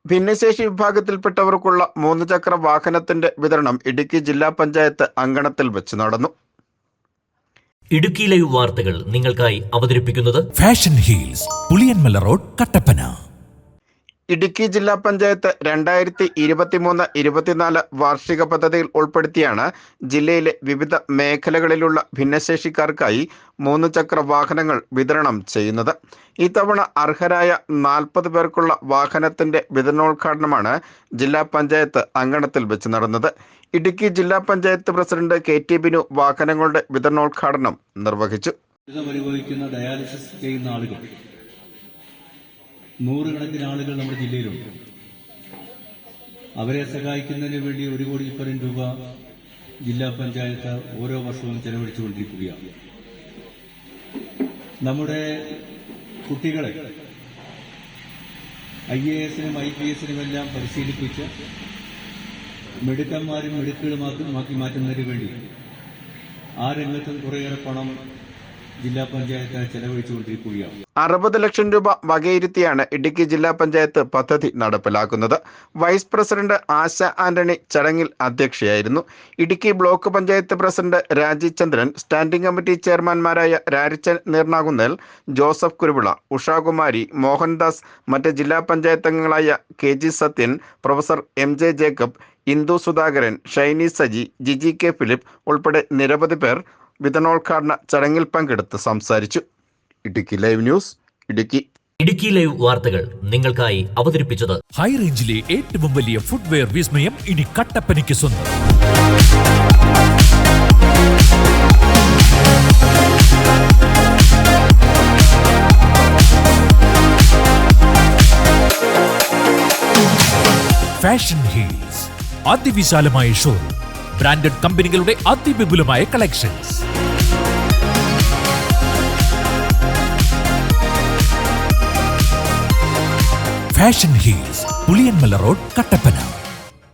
ഭിന്നശേഷി വിഭാഗത്തിൽപ്പെട്ടവർക്കുള്ള 3 ചക്ര വാഹനത്തിന്റെ വിതരണം ഇടുക്കി ജില്ലാ പഞ്ചായത്ത് അങ്കണത്തിൽ വെച്ച് നടന്നു. ഇടുക്കി ലൈവ് വാർത്തകൾ നിങ്ങൾക്കായി അവതരിപ്പിക്കുന്നത് fashion Heels, Puliyanmala road, Kattappana. Idukki ജില്ലാ പഞ്ചായത്ത് 2023-24 വാർഷിക പദ്ധതിയിൽ ഉൾപ്പെടുത്തിയാണ് ജില്ലയിലെ വിവിധ മേഖലകളിലുള്ള ഭിന്നശേഷിക്കാർക്കായി 3 ചക്ര വാഹനങ്ങൾ വിതരണം ചെയ്യുന്നത്. ഇത്തവണ അർഹരായ 40 പേർക്കുള്ള വാഹനത്തിന്റെ വിതരണോദ്ഘാടനമാണ് ജില്ലാ പഞ്ചായത്ത് അങ്കണത്തിൽ വെച്ച് നടന്നത്. ഇടുക്കി ജില്ലാ പഞ്ചായത്ത് പ്രസിഡന്റ് KT ബിനു വാഹനങ്ങളുടെ വിതരണോദ്ഘാടനം നിർവഹിച്ചു. ഡയാലിസിസ് ചെയ്യുന്ന ആളുകൾ നൂറുകണക്കിന് ആളുകൾ നമ്മുടെ ജില്ലയിലുണ്ട്. അവരെ സഹായിക്കുന്നതിന് വേണ്ടി 1 കോടി രൂപ ജില്ലാ പഞ്ചായത്ത് ഓരോ വർഷവും ചെലവഴിച്ചുകൊണ്ടിരിക്കുകയാണ്. നമ്മുടെ കുട്ടികളെ IAS-നും IPS-നും എല്ലാം പരിശീലിപ്പിച്ച് മിടുക്കന്മാരും മിടുക്കുകളുമാക്കി മാറ്റുന്നതിന് വേണ്ടി ആ രംഗത്തും കുറേയേറെ പണം ജില്ലാ പഞ്ചായത്ത് ചെലവഴിച്ചുകൊണ്ടിരിക്കുകയാണ്. 60 ലക്ഷം രൂപ വകയിരുത്തിയാണ് ഇടുക്കി ജില്ലാ പഞ്ചായത്ത് പദ്ധതി നടപ്പിലാക്കുന്നത്. വൈസ് പ്രസിഡന്റ് ആശ ആന്റണി ചടങ്ങിൽ അധ്യക്ഷയായിരുന്നു. Idukki block panchayat president Raji Chandran, standing committee ചെയർമാൻമാരായ രാരിച്ചൻ നീർനാകുന്നേൽ, ജോസഫ് കുരുവിള, ഉഷാകുമാരി, മോഹൻദാസ്, മറ്റ് ജില്ലാ പഞ്ചായത്ത് അംഗങ്ങളായ KG Sathyan, professor MJ Jacob, Indu Sudhakaran, Shiny Saji, Jiji K Philip ഉൾപ്പെടെ നിരവധി പേർ വിതരണോദ്ഘാടന ചടങ്ങിൽ പങ്കെടുത്ത് സംസാരിച്ചു. Idukki live news, Idukki. Idukki live വാർത്തകൾ നിങ്ങൾക്കായി അവതരിപ്പിച്ചത് ഹൈ റേഞ്ചിലെ ഏറ്റവും വലിയ ഫുട്വെയർ വിസ്മയം ഇനി കട്ടപ്പനയ്ക്ക് സ്വന്തം. ഫാഷൻ ഹീൽസ്, അതിവിശാലമായ ഷോറൂം, ബ്രാൻഡഡ് കമ്പനികളുടെ അതിവിപുലമായ collections. Fashion Heels, Puliyanmala road, Kattappana.